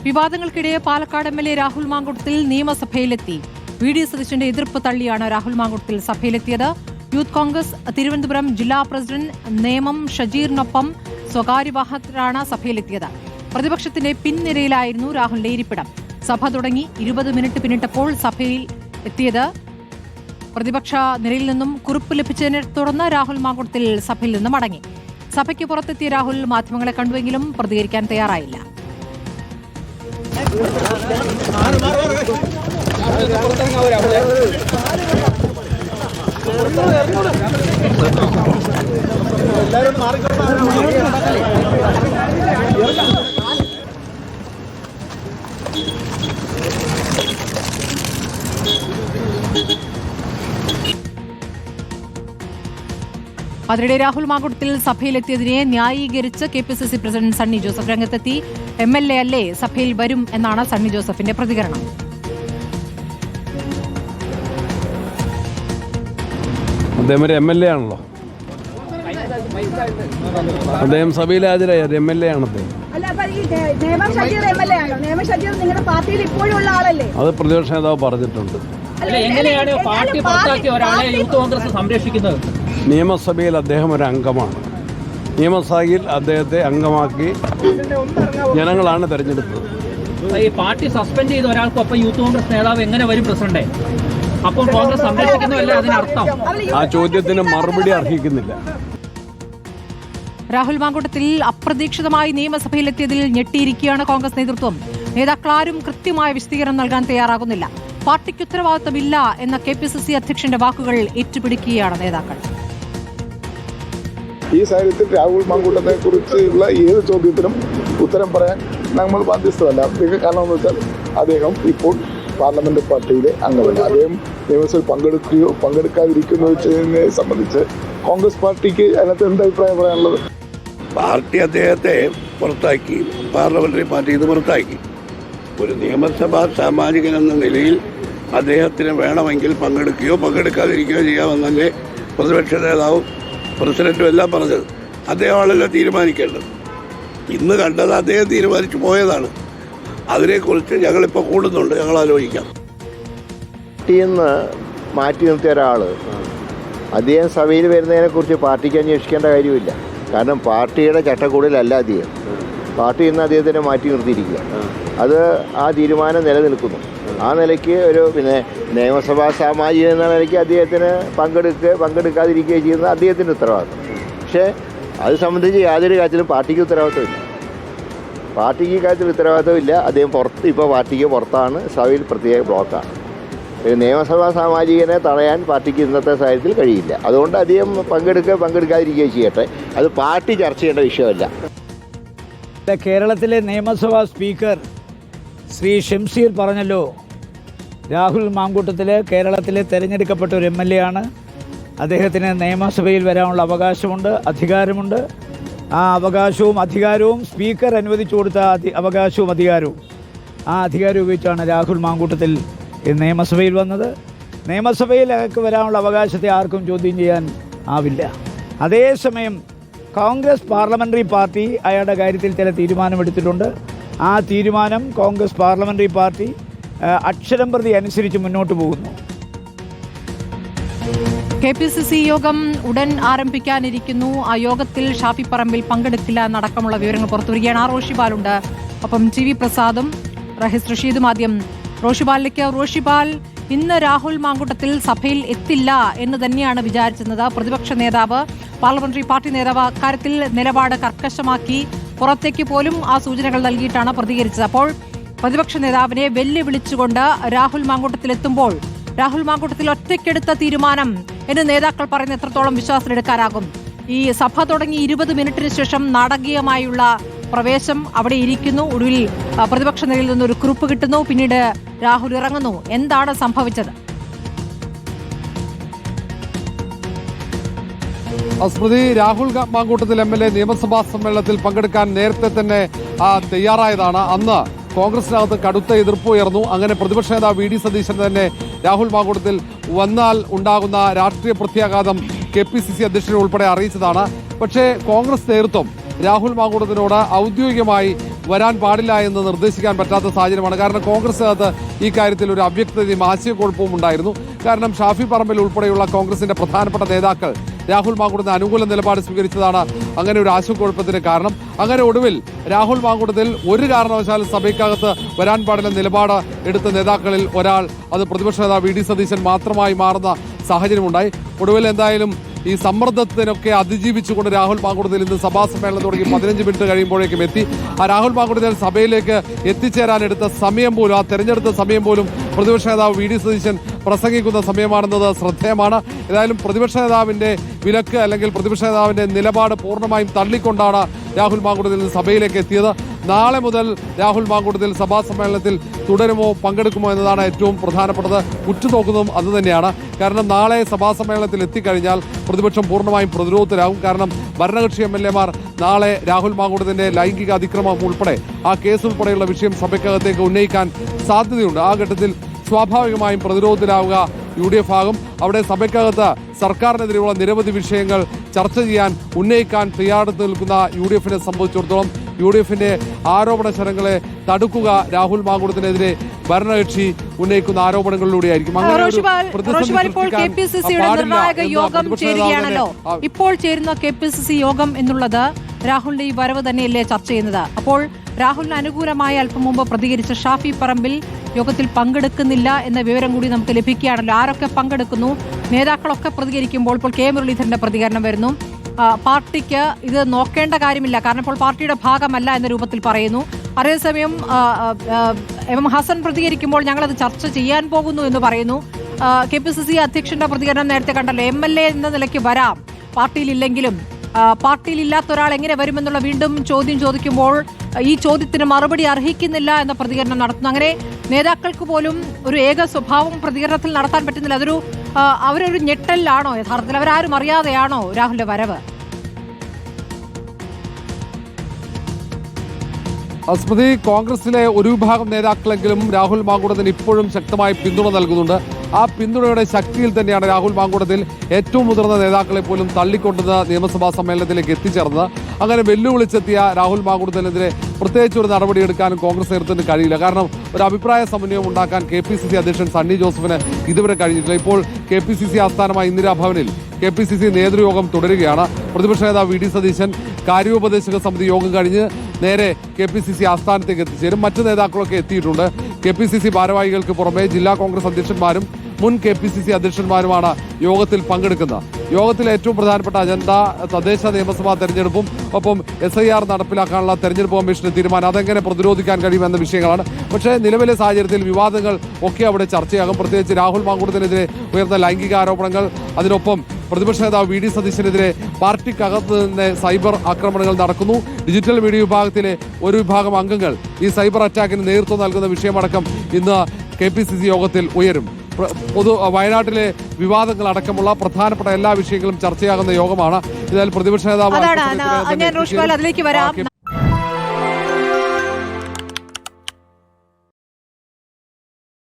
വിവാദങ്ങൾക്കിടെ Palakkad MLA. Rahul Mamkootathil നിയമസഭയിലെത്തി. VD. സതീശന്റെ എതിർപ്പ് തള്ളിയാണ് Rahul Mamkootathil സഭയിലെത്തിയത്. Youth Congress Thiruvananthapuram ജില്ലാ പ്രസിഡന്റ് നേമം ഷജീറിനൊപ്പം സ്വകാര്യ വാഹനത്തിലാണ് സഭയിലെത്തിയത്. പ്രതിപക്ഷത്തിന്റെ പിൻനിരയിലായിരുന്നു രാഹുലിന്റെ ഇരിപ്പിടം. സഭ തുടങ്ങി 20 മിനിറ്റ് പിന്നിട്ടപ്പോൾ സഭയിൽ എത്തിയത്. പ്രതിപക്ഷ നിരയിൽ നിന്നും കുറിപ്പ് ലഭിച്ചതിനെ തുടർന്ന് രാഹുൽ മാങ്കൂട്ടത്തിൽ സഭയിൽ നിന്ന് മടങ്ങി. സഭയ്ക്ക് പുറത്തെത്തിയ രാഹുൽ മാധ്യമങ്ങളെ കണ്ടുവെങ്കിലും പ്രതികരിക്കാൻ തയ്യാറായില്ല. അതിനിടെ രാഹുൽ മാങ്കൂട്ടത്തിൽ സഭയിലെത്തിയതിനെ ന്യായീകരിച്ച് KPCC പ്രസിഡന്റ് സണ്ണി ജോസഫ് രംഗത്തെത്തി. MLA അല്ലേ, സഭയിൽ വരും എന്നാണ് സണ്ണി ജോസഫിന്റെ പ്രതികരണം. അദ്ദേഹം ഒരു MLA ആണല്ലോ, അദ്ദേഹം സഭയിൽ ഹാജരായ MLA ആണ് അദ്ദേഹം. അത് പ്രതിപക്ഷ നേതാവ് പറഞ്ഞിട്ടുണ്ട്. എങ്ങനെയാണ് പാർട്ടി പുറത്താക്കിയ ഒരാളെ യൂത്ത് കോൺഗ്രസ് സംരക്ഷിക്കുന്നത്? നിയമസഭയിൽ അദ്ദേഹം ഒരു അംഗമാണ്. നിയമസഭയിൽ അദ്ദേഹത്തെ അംഗമാക്കി ജനങ്ങളാണ് തെരഞ്ഞെടുത്തത്. ഈ പാർട്ടി സസ്പെൻഡ് ചെയ്ത ഒരാൾക്കൊപ്പം യൂത്ത് കോൺഗ്രസ് നേതാവ് എങ്ങനെ വരും പ്രസിഡന്റ്? അപ്പോൾ കോൺഗ്രസ് സംരക്ഷിക്കുന്നതല്ലേ അതിനർത്ഥം? ആ ചോദ്യത്തിന് മറുപടി അർഹിക്കുന്നില്ല. രാഹുൽ മാങ്കൂട്ടത്തിൽ അപ്രതീക്ഷിതമായി നിയമസഭയിലെത്തിയതിൽ ഞെട്ടിയിരിക്കുകയാണ് കോൺഗ്രസ് നേതൃത്വം. നേതാക്കളാരും കൃത്യമായ വിശദീകരണം നൽകാൻ തയ്യാറാകുന്നില്ല. പാർട്ടിക്ക് ഉത്തരവാദിത്തമില്ല എന്ന KPCC അധ്യക്ഷന്റെ വാക്കുകൾ ഏറ്റുപിടിക്കുകയാണ് നേതാക്കൾ. ഈ സാഹചര്യത്തിൽ രാഹുൽ മാങ്കൂട്ടത്തെ കുറിച്ചുള്ള ഏത് ചോദ്യത്തിനും ഉത്തരം പറയാൻ നമ്മൾ ബാധ്യസ്ഥരല്ല. കാരണം എന്ന് വെച്ചാൽ അദ്ദേഹം ഇപ്പോൾ പാർലമെന്റ് പാർട്ടിയിലെ അംഗമല്ല. അദ്ദേഹം നിയമസഭയിൽ പങ്കെടുക്കുകയോ പങ്കെടുക്കാതിരിക്കുന്നതിനെ സംബന്ധിച്ച് കോൺഗ്രസ് പാർട്ടിക്ക് അതിനകത്ത് എന്ത് അഭിപ്രായം പറയാനുള്ളത്? പാർട്ടി അദ്ദേഹത്തെ പുറത്താക്കി, പാർലമെന്ററി പാർട്ടിയിൽ നിന്ന് പുറത്താക്കി. ഒരു നിയമസഭാ സാമാജികൻ എന്ന നിലയിൽ അദ്ദേഹത്തിന് വേണമെങ്കിൽ പങ്കെടുക്കുകയോ പങ്കെടുക്കാതിരിക്കുകയോ ചെയ്യാമെന്നല്ലേ പ്രതിപക്ഷ നേതാവും പ്രസിഡന്റും എല്ലാം പറഞ്ഞത്. അദ്ദേഹമാണല്ലോ തീരുമാനിക്കേണ്ടത്. ഇന്ന് കണ്ടത് അദ്ദേഹം തീരുമാനിച്ചു പോയതാണ്. അതിനെക്കുറിച്ച് ഞങ്ങളിപ്പോൾ കൂടുന്നുണ്ട്, ഞങ്ങൾ ആലോചിക്കാം. പാർട്ടിയിൽ നിന്ന് മാറ്റി നിർത്തിയ ഒരാൾ അദ്ദേഹം സഭയിൽ വരുന്നതിനെക്കുറിച്ച് പാർട്ടിക്ക് അന്വേഷിക്കേണ്ട കാര്യമില്ല. കാരണം പാർട്ടിയുടെ ചട്ടക്കൂടിലല്ല അദ്ദേഹം. പാർട്ടിയിൽ നിന്ന് അദ്ദേഹത്തിനെ മാറ്റി നിർത്തിയിരിക്കുക. അത് ആ തീരുമാനം നിലനിൽക്കുന്നു. ആ നിലയ്ക്ക് ഒരു നിയമസഭാ സാമാജികൻ എന്ന നിലയ്ക്ക് അദ്ദേഹത്തിന് പങ്കെടുക്കാതിരിക്കുകയോ ചെയ്യുന്ന അദ്ദേഹത്തിൻ്റെ ഉത്തരവാദിത്വം. പക്ഷേ അത് സംബന്ധിച്ച് യാതൊരു കാര്യത്തിലും പാർട്ടിക്ക് ഉത്തരവാദിത്വമില്ല. പാർട്ടിക്ക് ഈ കാര്യത്തിൽ ഉത്തരവാദിത്വമില്ല. അദ്ദേഹം ഇപ്പോൾ പാർട്ടിക്ക് പുറത്താണ്, സഭയിൽ പ്രത്യേക ബ്ലോക്കാണ്. ഒരു നിയമസഭാ സാമാജികനെ തടയാൻ പാർട്ടിക്ക് ഇന്നത്തെ സാഹചര്യത്തിൽ കഴിയില്ല. അതുകൊണ്ട് അദ്ദേഹം പങ്കെടുക്കാതിരിക്കുകയോ ചെയ്യട്ടെ. അത് പാർട്ടി ചർച്ച ചെയ്യേണ്ട വിഷയമല്ല. കേരളത്തിലെ നിയമസഭാ സ്പീക്കർ ശ്രീ ഷംസീർ പറഞ്ഞല്ലോ, രാഹുൽ മാങ്കൂട്ടത്തിൽ കേരളത്തിലെ തിരഞ്ഞെടുക്കപ്പെട്ട ഒരു MLA ആണ്. അദ്ദേഹത്തിന് നിയമസഭയിൽ വരാനുള്ള അവകാശമുണ്ട്, അധികാരമുണ്ട്. ആ അവകാശവും അധികാരവും സ്പീക്കർ അനുവദിച്ചു കൊടുത്ത അവകാശവും അധികാരവും ആ അധികാരം ഉപയോഗിച്ചാണ് രാഹുൽ മാങ്കൂട്ടത്തിൽ നിയമസഭയിൽ വന്നത്. നിയമസഭയിലേക്ക് വരാനുള്ള അവകാശത്തെ ആർക്കും ചോദ്യം ചെയ്യാൻ ആവില്ല. അതേസമയം കോൺഗ്രസ് പാർലമെൻ്ററി പാർട്ടി അയാളുടെ കാര്യത്തിൽ ചില തീരുമാനമെടുത്തിട്ടുണ്ട്. ആ തീരുമാനം കോൺഗ്രസ് പാർലമെൻ്ററി പാർട്ടി അക്ഷരം പ്രതി അനുസരിച്ച് മുന്നോട്ട് പോകുന്നു. KPCC യോഗം ഉടൻ ആരംഭിക്കാനിരിക്കുന്നു. ആ യോഗത്തിൽ ഷാഫി പറമ്പിൽ പങ്കെടുക്കില്ല എന്നടക്കമുള്ള വിവരങ്ങൾ പുറത്തുവരികയാണ്. റോഷിപാലുണ്ട്, ഒപ്പം TV പ്രസാദും റഹീസ് റഷീദും. ആദ്യം റോഷിപാലിലേക്ക്. റോഷിപാൽ, ഇന്ന് രാഹുൽ മാങ്കൂട്ടത്തിൽ സഭയിൽ എത്തില്ല എന്ന് തന്നെയാണ് വിചാരിച്ചിരുന്നത്. പ്രതിപക്ഷ നേതാവ്, പാർലമെന്ററി പാർട്ടി നേതാവ് അക്കാര്യത്തിൽ നിലപാട് കർക്കശമാക്കി പുറത്തേക്ക് പോലും ആ സൂചനകൾ നൽകിയിട്ടാണ് പ്രതികരിച്ചത്. അപ്പോൾ പ്രതിപക്ഷ നേതാവിനെ വെല്ലുവിളിച്ചുകൊണ്ട് രാഹുൽ മാങ്കൂട്ടത്തിൽ എത്തുമ്പോൾ രാഹുൽ മാങ്കൂട്ടത്തിൽ ഒറ്റയ്ക്കെടുത്ത തീരുമാനം എന്ന് നേതാക്കൾ പറയുന്ന എത്രത്തോളം വിശ്വാസത്തിലെടുക്കാനാകും? ഈ സഭ തുടങ്ങി 20 മിനിറ്റിന് ശേഷം നാടകീയമായുള്ള പ്രവേശം അവിടെ ഇരിക്കുന്നു. ഒടുവിൽ പ്രതിപക്ഷ നിരയിൽ നിന്നൊരു കുറിപ്പ് കിട്ടുന്നു. പിന്നീട് രാഹുൽ ഇറങ്ങുന്നു. എന്താണ് സംഭവിച്ചത്? സ്മൃതി, രാഹുൽ മാങ്കൂട്ടത്തിൽ MLA നിയമസഭാ സമ്മേളനത്തിൽ പങ്കെടുക്കാൻ നേരത്തെ തന്നെ തയ്യാറായതാണ്. അന്ന് കോൺഗ്രസിനകത്ത് കടുത്ത എതിർപ്പ് ഉയർന്നു. അങ്ങനെ പ്രതിപക്ഷ നേതാവ് V.D. സതീശൻ തന്നെ രാഹുൽ മാങ്കൂട്ടത്തിൽ വന്നാൽ ഉണ്ടാകുന്ന രാഷ്ട്രീയ പ്രത്യാഘാതം KPCC അധ്യക്ഷനെ ഉൾപ്പെടെ അറിയിച്ചതാണ്. പക്ഷേ കോൺഗ്രസ് നേതൃത്വം രാഹുൽ മാങ്കൂട്ടത്തിനോട് ഔദ്യോഗികമായി വരാൻ പാടില്ല എന്ന് നിർദ്ദേശിക്കാൻ പറ്റാത്ത സാഹചര്യമാണ്. കാരണം കോൺഗ്രസിനകത്ത് ഈ കാര്യത്തിൽ ഒരു അവ്യക്തതയും ആശയക്കുഴപ്പവും ഉണ്ടായിരുന്നു. കാരണം ഷാഫി പറമ്പിൽ ഉൾപ്പെടെയുള്ള കോൺഗ്രസിന്റെ പ്രധാനപ്പെട്ട നേതാക്കൾ രാഹുൽ മാങ്കൂട്ടത്തിന് അനുകൂല നിലപാട് സ്വീകരിച്ചതാണ് അങ്ങനെ ഒരു ആശയക്കുഴപ്പത്തിന് കാരണം. അങ്ങനെ ഒടുവിൽ രാഹുൽ മാങ്കൂട്ടത്തിൽ ഒരു കാരണവശാലും സഭയ്ക്കകത്ത് വരാൻ പാടില്ല നിലപാട് എടുത്ത നേതാക്കളിൽ ഒരാൾ, അത് പ്രതിപക്ഷ നേതാവ് വി ഡി സതീശൻ മാത്രമായി മാറുന്ന സാഹചര്യമുണ്ടായി. ഒടുവിൽ എന്തായാലും ഈ സമ്മർദ്ദത്തിനൊക്കെ അതിജീവിച്ചുകൊണ്ട് രാഹുൽ മാങ്കൂട്ടത്തിൽ ഇന്ന് സഭാ സമ്മേളനം തുടങ്ങി 15 മിനിറ്റ് കഴിയുമ്പോഴേക്കും എത്തി. ആ രാഹുൽ മാങ്കൂട്ടത്തിൽ സഭയിലേക്ക് എത്തിച്ചേരാനെടുത്ത സമയം പോലും, ആ തെരഞ്ഞെടുത്ത സമയം പോലും പ്രതിപക്ഷ നേതാവ് വി ഡി സതീശൻ പ്രസംഗിക്കുന്ന സമയമാണെന്നത് ശ്രദ്ധേയമാണ്. ഏതായാലും പ്രതിപക്ഷ നേതാവിന്റെ വിലക്ക് അല്ലെങ്കിൽ പ്രതിപക്ഷ നേതാവിന്റെ നിലപാട് പൂർണ്ണമായും തള്ളിക്കൊണ്ടാണ് രാഹുൽ മാങ്കൂട്ടത്തിൽ നിന്ന് സഭയിലേക്ക് എത്തിയത്. നാളെ മുതൽ രാഹുൽ മാങ്കൂട്ടത്തിൽ സഭാ സമ്മേളനത്തിൽ തുടരുമോ പങ്കെടുക്കുമോ എന്നതാണ് ഏറ്റവും പ്രധാനപ്പെട്ടത്. ഉറ്റുനോക്കുന്നതും അതുതന്നെയാണ്. കാരണം നാളെ സഭാ സമ്മേളനത്തിൽ എത്തിക്കഴിഞ്ഞാൽ പ്രതിപക്ഷം പൂർണ്ണമായും പ്രതിരോധത്തിലാകും. കാരണം ഭരണകക്ഷി MLA-മാർ നാളെ രാഹുൽ മാങ്കൂട്ടത്തിന്റെ ലൈംഗിക അതിക്രമം ഉൾപ്പെടെ ആ കേസ് ഉൾപ്പെടെയുള്ള വിഷയം സഭയ്ക്കകത്തേക്ക് ഉന്നയിക്കാൻ സാധ്യതയുണ്ട്. ആ ഘട്ടത്തിൽ സ്വാഭാവികമായും പ്രതിരോധത്തിലാവുക UDF ആകും. അവിടെ സഭയ്ക്കകത്ത് സർക്കാരിനെതിരെയുള്ള നിരവധി വിഷയങ്ങൾ ചർച്ച ചെയ്യാൻ ഉന്നയിക്കാൻ തയ്യാറെടുത്ത് നിൽക്കുന്ന UDF-നെ സംബന്ധിച്ചിടത്തോളം UDF-ന്റെ ആരോപണ ശരങ്ങളെ തടുക്കുക രാഹുൽ മാങ്കൂട്ടത്തിനെതിരെ ഭരണകക്ഷി ഉന്നയിക്കുന്ന ആരോപണങ്ങളിലൂടെയായിരിക്കും. നിർണായക യോഗം ചേരുകയാണല്ലോ. ഇപ്പോൾ ചേരുന്ന KPCC യോഗം എന്നുള്ളത് രാഹുലിന്റെ ഈ വരവ് തന്നെയല്ലേ ചർച്ച ചെയ്യുന്നത്? അപ്പോൾ രാഹുലിന് അനുകൂലമായി അല്പം മുമ്പ് പ്രതികരിച്ച ഷാഫി പറമ്പിൽ യോഗത്തിൽ പങ്കെടുക്കുന്നില്ല എന്ന വിവരം കൂടി നമുക്ക് ലഭിക്കുകയാണല്ലോ. ആരൊക്കെ പങ്കെടുക്കുന്നു? നേതാക്കളൊക്കെ പ്രതികരിക്കുമ്പോൾ ഇപ്പോൾ K മുരളീധരന്റെ പ്രതികരണം വരുന്നു. പാർട്ടിക്ക് ഇത് നോക്കേണ്ട കാര്യമില്ല, കാരണം ഇപ്പോൾ പാർട്ടിയുടെ ഭാഗമല്ല എന്ന രൂപത്തിൽ പറയുന്നു. അതേസമയം M ഹസൻ പ്രതികരിക്കുമ്പോൾ ഞങ്ങളത് ചർച്ച ചെയ്യാൻ പോകുന്നു എന്ന് പറയുന്നു. KPCC അധ്യക്ഷന്റെ പ്രതികരണം നേരത്തെ കണ്ടല്ലോ. MLA എന്ന നിലയ്ക്ക് വരാം, പാർട്ടിയിലില്ലെങ്കിലും പാർട്ടിയിലില്ലാത്ത ഒരാൾ എങ്ങനെ വരുമെന്നുള്ള വീണ്ടും ചോദ്യം ചോദിക്കുമ്പോൾ ഈ ചോദ്യത്തിന് മറുപടി അർഹിക്കുന്നില്ല എന്ന പ്രതികരണം നടത്തുന്നു. അങ്ങനെ നേതാക്കൾക്ക് പോലും ഒരു ഏക സ്വഭാവം പ്രതികരണത്തിൽ നടത്താൻ പറ്റുന്നില്ല. അതൊരു അവരൊരു ഞെട്ടലിലാണോ യഥാർത്ഥത്തിൽ? അവരാരും അറിയാതെയാണോ രാഹുലിന്റെ വരവ്? സ്മൃതി, കോൺഗ്രസിലെ ഒരു വിഭാഗം നേതാക്കളെങ്കിലും രാഹുൽ മാങ്കൂട്ടത്തിന് ഇപ്പോഴും ശക്തമായി പിന്തുണ നൽകുന്നുണ്ട്. ആ പിന്തുണയുടെ ശക്തിയിൽ തന്നെയാണ് രാഹുൽ മാങ്കൂട്ടത്തിൽ ഏറ്റവും മുതിർന്ന നേതാക്കളെ പോലും തള്ളിക്കൊണ്ടുവന്ന് നിയമസഭാ സമ്മേളനത്തിലേക്ക് എത്തിച്ചേർന്നത്. അങ്ങനെ വെല്ലുവിളിച്ചെത്തിയ രാഹുൽ മാങ്കൂട്ടത്തിനെതിരെ പ്രത്യേകിച്ച് ഒരു നടപടിയെടുക്കാനും കോൺഗ്രസ് നേതൃത്വത്തിന് കഴിയില്ല. കാരണം ഒരു അഭിപ്രായ സമന്വയം ഉണ്ടാക്കാൻ KPCC അധ്യക്ഷൻ സണ്ണി ജോസഫിന് ഇതുവരെ കഴിഞ്ഞിട്ടില്ല. ഇപ്പോൾ KPCC ആസ്ഥാനമായ ഇന്ദിരാഭവനിൽ KPCC നേതൃയോഗം തുടരുകയാണ്. പ്രതിപക്ഷ നേതാവ് വി ഡി സതീശൻ കാര്യോപദേശക സമിതി യോഗം കഴിഞ്ഞ് നേരെ KPCC ആസ്ഥാനത്തേക്ക് എത്തിച്ചേരും. മറ്റു നേതാക്കളൊക്കെ എത്തിയിട്ടുണ്ട്. KPCC ഭാരവാഹികൾക്ക് പുറമെ ജില്ലാ കോൺഗ്രസ് അധ്യക്ഷന്മാരും മുൻ KPCC അധ്യക്ഷന്മാരുമാണ് യോഗത്തിൽ പങ്കെടുക്കുന്നത്. യോഗത്തിലെ ഏറ്റവും പ്രധാനപ്പെട്ട അജണ്ട തദ്ദേശ നിയമസഭാ തെരഞ്ഞെടുപ്പും ഒപ്പം SIR നടപ്പിലാക്കാനുള്ള തെരഞ്ഞെടുപ്പ് കമ്മീഷന്റെ തീരുമാനം, അതെങ്ങനെ പ്രതിരോധിക്കാൻ കഴിയുമെന്ന വിഷയങ്ങളാണ്. പക്ഷേ നിലവിലെ സാഹചര്യത്തിൽ വിവാദങ്ങൾ ഒക്കെ അവിടെ ചർച്ചയാകും. പ്രത്യേകിച്ച് രാഹുൽ മാങ്കൂട്ടത്തിനെതിരെ ഉയർന്ന ലൈംഗിക ആരോപണങ്ങൾ, അതിനൊപ്പം പ്രതിപക്ഷ നേതാവ് വി ഡി സതീശനെതിരെ പാർട്ടിക്കകത്ത് നിന്ന് സൈബർ ആക്രമണങ്ങൾ നടക്കുന്നു. ഡിജിറ്റൽ മീഡിയ വിഭാഗത്തിലെ ഒരു വിഭാഗം അംഗങ്ങൾ ഈ സൈബർ അറ്റാക്കിന് നേതൃത്വം നൽകുന്ന വിഷയമടക്കം ഇന്ന് KPCC യോഗത്തിൽ ഉയരും. വയനാട്ടിലെ വിവാദങ്ങൾ അടക്കമുള്ള പ്രധാനപ്പെട്ട എല്ലാ വിഷയങ്ങളും ചർച്ചയാകുന്ന യോഗമാണ്. ഇതിൽ പ്രതിപക്ഷ നേതാവ്